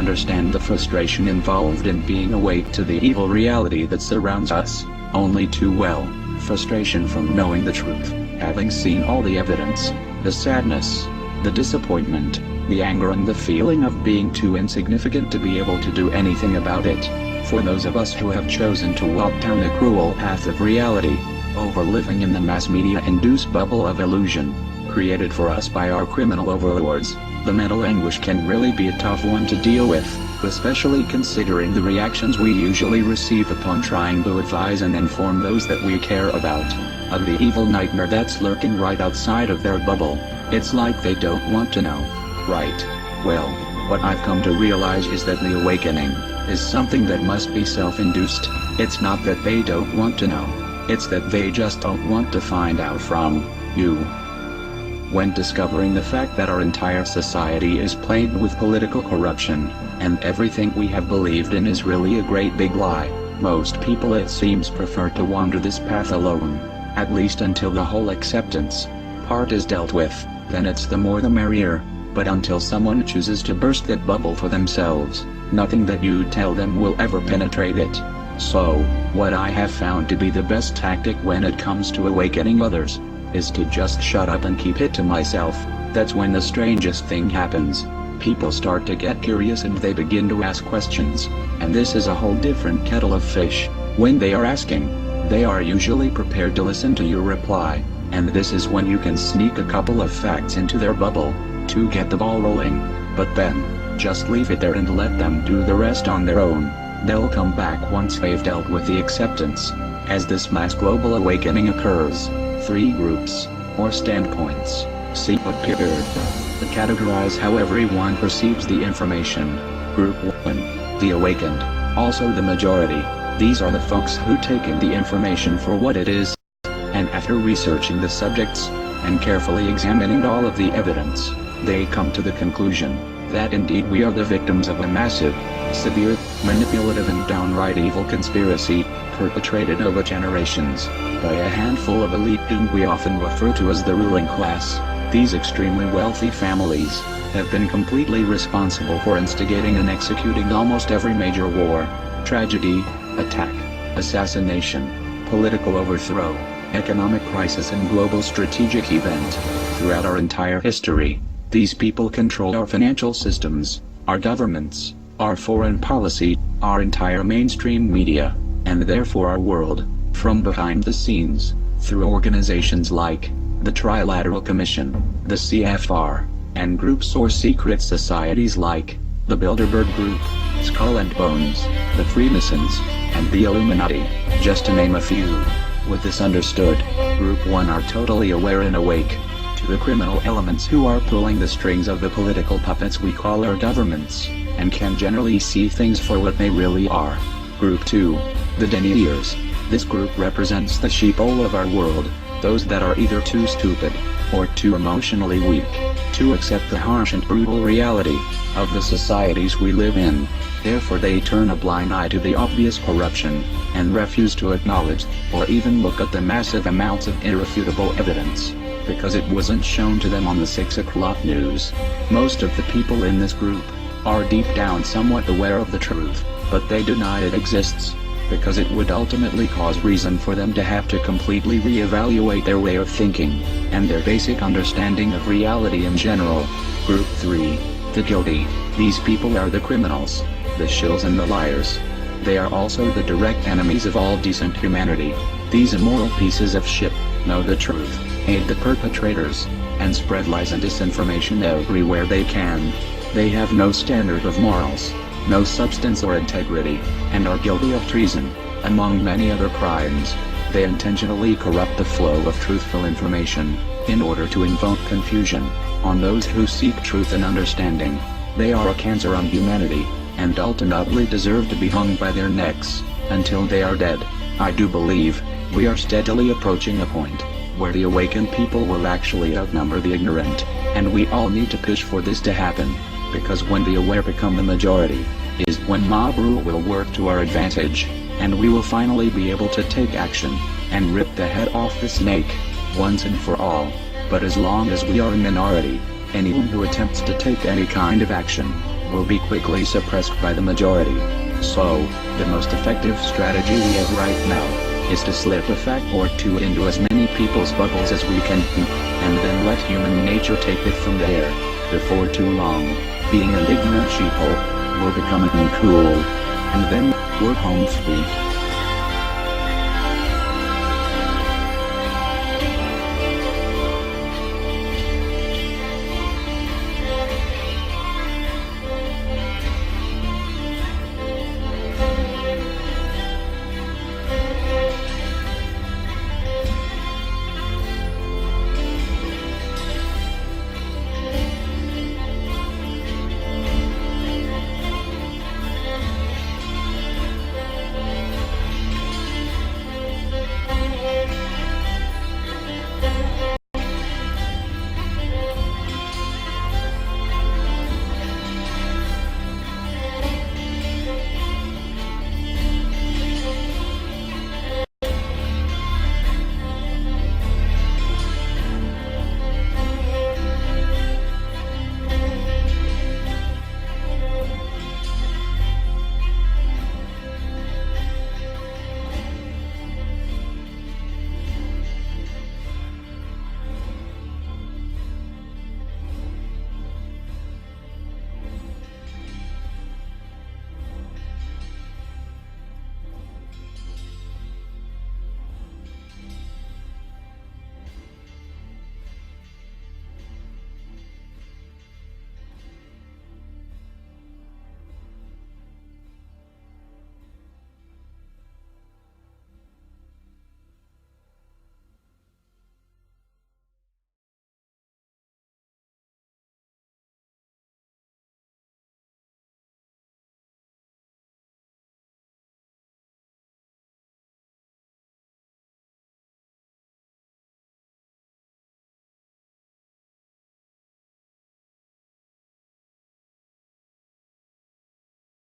understand the frustration involved in being awake to the evil reality that surrounds us, only too well. Frustration from knowing the truth, having seen all the evidence, the sadness, the disappointment, the anger and the feeling of being too insignificant to be able to do anything about it. For those of us who have chosen to walk down the cruel path of reality, over living in the mass media-induced bubble of illusion, created for us by our criminal overlords, the mental anguish can really be a tough one to deal with, especially considering the reactions we usually receive upon trying to advise and inform those that we care about of the evil nightmare that's lurking right outside of their bubble. It's like they don't want to know. Right. Well, what I've come to realize is that the awakening is something that must be self-induced. It's not that they don't want to know. It's that they just don't want to find out from you. When discovering the fact that our entire society is plagued with political corruption, and everything we have believed in is really a great big lie, most people it seems prefer to wander this path alone. At least until the whole acceptance part is dealt with, then it's the more the merrier. But until someone chooses to burst that bubble for themselves, nothing that you tell them will ever penetrate it. So, what I have found to be the best tactic when it comes to awakening others, is to just shut up and keep it to myself. That's when the strangest thing happens. People start to get curious and they begin to ask questions, and this is a whole different kettle of fish. When they are asking, they are usually prepared to listen to your reply, and this is when you can sneak a couple of facts into their bubble, to get the ball rolling. But then, just leave it there and let them do the rest on their own. They'll come back once they've dealt with the acceptance. As this mass global awakening occurs, 3 groups, or standpoints, see appeared, that categorize how everyone perceives the information. Group 1, the awakened, also the majority. These are the folks who take in the information for what it is, and after researching the subjects, and carefully examining all of the evidence, they come to the conclusion that indeed we are the victims of a massive, severe, manipulative and downright evil conspiracy, perpetrated over generations, by a handful of elite whom we often refer to as the ruling class. These extremely wealthy families have been completely responsible for instigating and executing almost every major war, tragedy, attack, assassination, political overthrow, economic crisis and global strategic event throughout our entire history. These people control our financial systems, our governments, our foreign policy, our entire mainstream media, and therefore our world, from behind the scenes, through organizations like the Trilateral Commission, the CFR, and groups or secret societies like the Bilderberg Group, Skull and Bones, the Freemasons, and the Illuminati, just to name a few. With this understood, Group 1 are totally aware and awake to the criminal elements who are pulling the strings of the political puppets we call our governments, and can generally see things for what they really are. Group 2, the deniers. This group represents the sheeple of our world, those that are either too stupid, or too emotionally weak, to accept the harsh and brutal reality of the societies we live in. Therefore they turn a blind eye to the obvious corruption, and refuse to acknowledge, or even look at the massive amounts of irrefutable evidence, because it wasn't shown to them on the 6 o'clock news. Most of the people in this group are deep down somewhat aware of the truth, but they deny it exists, because it would ultimately cause reason for them to have to completely reevaluate their way of thinking, and their basic understanding of reality in general. Group 3, the guilty. These people are the criminals, the shills and the liars. They are also the direct enemies of all decent humanity. These immoral pieces of shit know the truth, aid the perpetrators, and spread lies and disinformation everywhere they can. They have no standard of morals, no substance or integrity, and are guilty of treason, among many other crimes. They intentionally corrupt the flow of truthful information, in order to invoke confusion on those who seek truth and understanding. They are a cancer on humanity, and ultimately deserve to be hung by their necks, until they are dead. I do believe we are steadily approaching a point where the awakened people will actually outnumber the ignorant, and we all need to push for this to happen, because when the aware become the majority, is when mob rule will work to our advantage, and we will finally be able to take action, and rip the head off the snake, once and for all. But as long as we are a minority, anyone who attempts to take any kind of action, will be quickly suppressed by the majority. So, the most effective strategy we have right now is to slip a fact or two into as many people's bubbles as we can, and then let human nature take it from there. Before too long, being an ignorant sheeple will become uncool, and then we're home free.